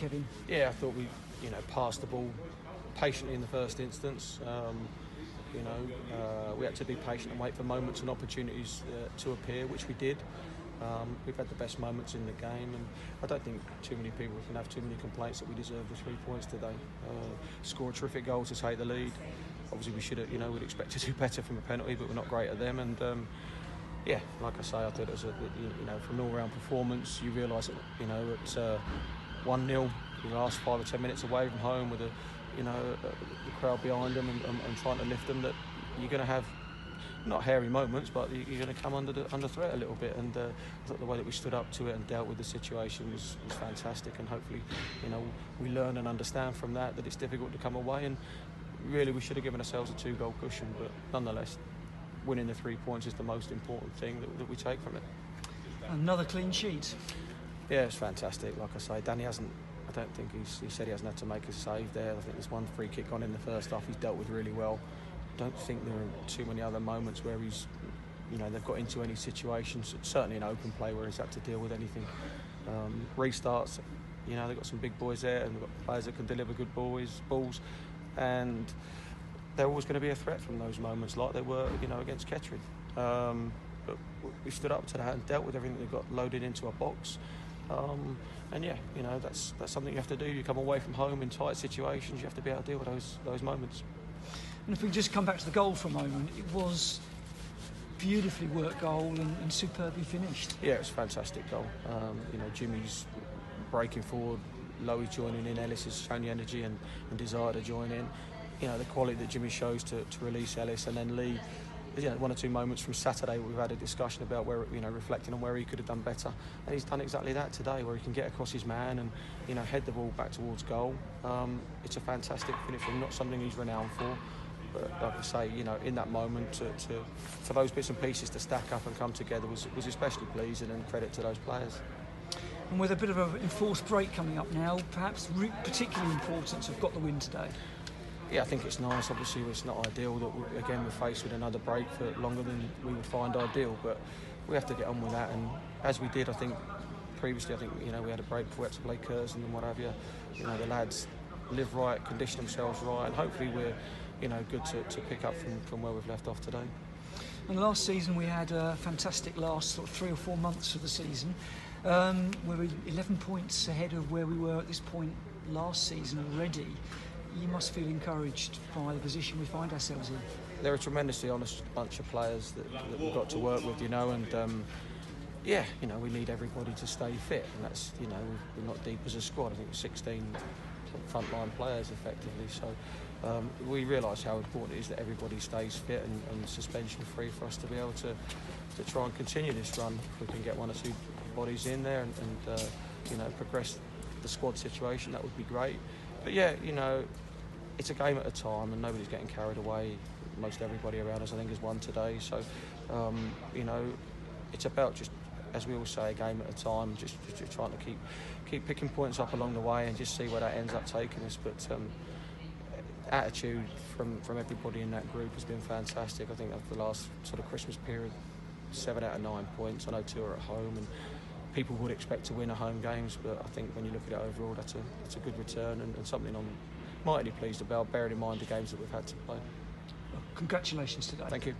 Kevin? Yeah, I thought we, passed the ball patiently in the first instance. We had to be patient and wait for moments and opportunities to appear, which we did. We've had the best moments in the game, and I don't think too many people can have too many complaints that we deserve the 3 points today. Score a terrific goal to take the lead. Obviously, we should have, we'd expect to do better from a penalty, but we're not great at them. And like I say, I thought it was from an all-round performance. You realise that, it's 1-0, the last 5 or 10 minutes away from home with the crowd behind them and trying to lift them, that you're going to have not hairy moments, but you're going to come under threat a little bit. And I thought the way that we stood up to it and dealt with the situation was fantastic. And hopefully, we learn and understand from that it's difficult to come away. And really, we should have given ourselves a 2-goal cushion. But nonetheless, winning the 3 points is the most important thing that we take from it. Another clean sheet. Yeah, it's fantastic. Like I say, Danny hasn't. I don't think he said he hasn't had to make a save there. I think there's one free kick on in the first half he's dealt with really well. I don't think there are too many other moments where he's, they've got into any situations. Certainly an open play where he's had to deal with anything. Restarts, they've got some big boys there, and they've got players that can deliver good balls, and they're always going to be a threat from those moments, like they were, against Kettering. But we stood up to that and dealt with everything that got loaded into our box. That's something you have to do. You come away from home in tight situations, you have to be able to deal with those moments. And if we just come back to the goal for a moment, it was beautifully worked goal and superbly finished. Yeah, it was a fantastic goal. Jimmy's breaking forward, Lowy joining in, Ellis has shown the energy and desire to join in. The quality that Jimmy shows to release Ellis, and then Lee. One or two moments from Saturday we've had a discussion about where, reflecting on where he could have done better, and he's done exactly that today, where he can get across his man and, head the ball back towards goal. It's a fantastic finish, and not something he's renowned for. But like I say, in that moment, for those bits and pieces to stack up and come together was especially pleasing, and credit to those players. And with a bit of an enforced break coming up now, perhaps particularly important to have got the win today. Yeah, I think it's nice. Obviously, it's not ideal that we're faced with another break for longer than we would find ideal, but we have to get on with that. And as we did, I think previously, we had a break before we had to play Curzon and what have you. The lads live right, condition themselves right, and hopefully we're good to pick up from where we've left off today. And last season we had a fantastic last 3 or 4 months of the season. We're 11 points ahead of where we were at this point last season already. You must feel encouraged by the position we find ourselves in. They're a tremendously honest bunch of players that we've got to work with, and we need everybody to stay fit, and that's, we're not deep as a squad. I think we're 16 frontline players effectively, so we realise how important it is that everybody stays fit and suspension free for us to be able to try and continue this run. If we can get 1 or 2 bodies in there and progress the squad situation, that would be great. But it's a game at a time, and nobody's getting carried away. Most everybody around us, I think, has won today. So, it's about, just as we all say, a game at a time. Just trying to keep picking points up along the way and just see where that ends up taking us. But attitude from everybody in that group has been fantastic. I think over the last sort of Christmas period, 7 out of 9 points. I know 2 are at home, and people would expect to win at home games, but I think when you look at it overall, that's a good return and something I'm mightily pleased about, bearing in mind the games that we've had to play. Well, congratulations today. Thank you.